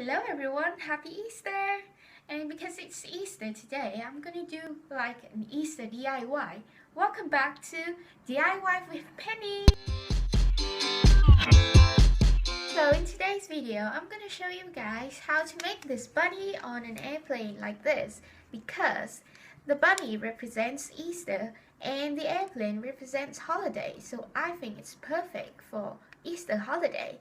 Hello everyone, happy Easter! And because it's Easter today, I'm gonna do like an Easter DIY. Welcome back to DIY with Penny! So in today's video, I'm gonna show you guys how to make this bunny on an airplane like this, because the bunny represents Easter and the airplane represents holiday, so I think it's perfect for Easter holiday.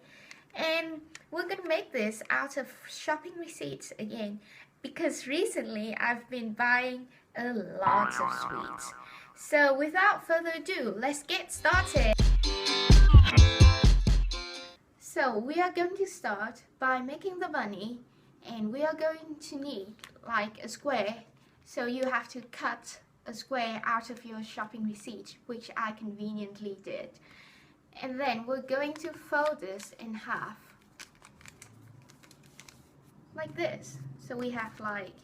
And we're gonna make this out of shopping receipts again, because recently I've been buying a lot of sweets. So without further ado, let's get started. So we are going to start by making the bunny, and we are going to need like a square. So you have to cut a square out of your shopping receipt, which I conveniently did. And then we're going to fold this in half like this, so we have like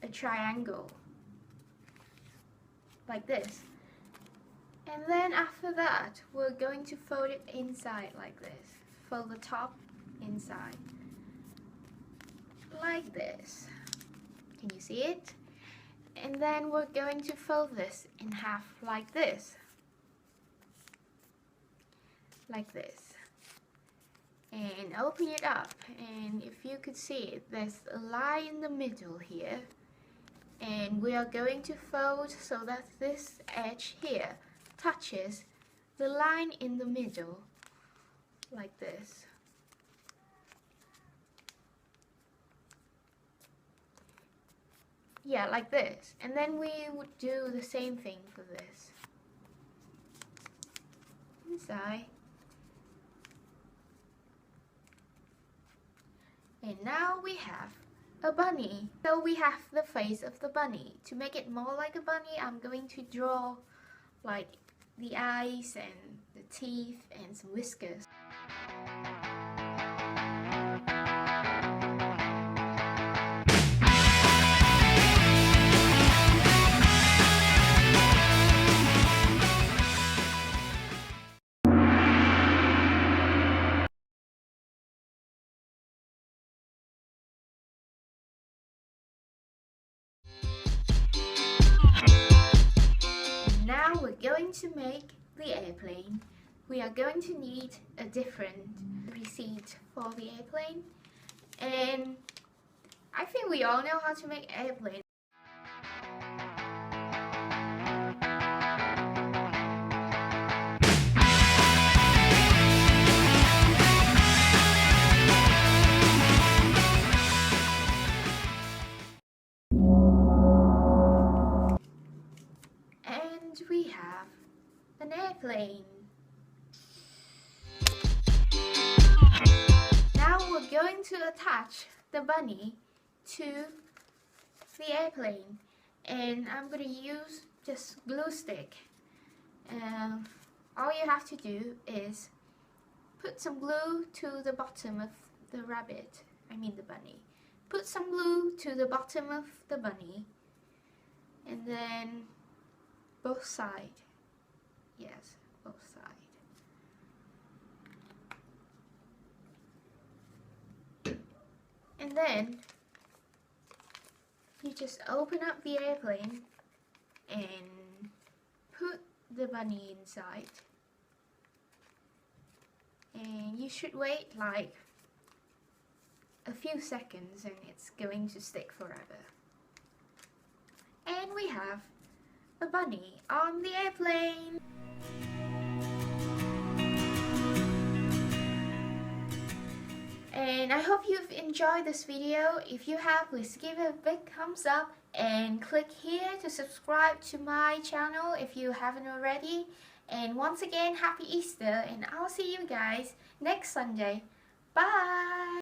a triangle like this. And then after that, we're going to fold it inside like this. Fold the top inside like this. Can you see it? And then we're going to fold this in half like this. Like this, and open it up, and if you could see it, there's a line in the middle here, and we are going to fold so that this edge here touches the line in the middle like this. Yeah, like this. And then we would do the same thing for this inside. And now we have a bunny. So we have the face of the bunny. To make it more like a bunny, I'm going to draw like the eyes and the teeth and some whiskers. Now we're going to make the airplane. We are going to need a different receipt for the airplane, and I think we all know how to make airplane. And we have an airplane. Now we're going to attach the bunny to the airplane, and I'm going to use just glue stick. All you have to do is put some glue to the bottom of the the bunny. Put some glue to the bottom of the bunny, and then both sides. Yes, both sides. And then you just open up the airplane and put the bunny inside. And you should wait like a few seconds, and it's going to stick forever. And we have a bunny on the airplane. And I hope you've enjoyed this video. If you have, please give it a big thumbs up and click here to subscribe to my channel if you haven't already. And once again, happy Easter, and I'll see you guys next Sunday. Bye!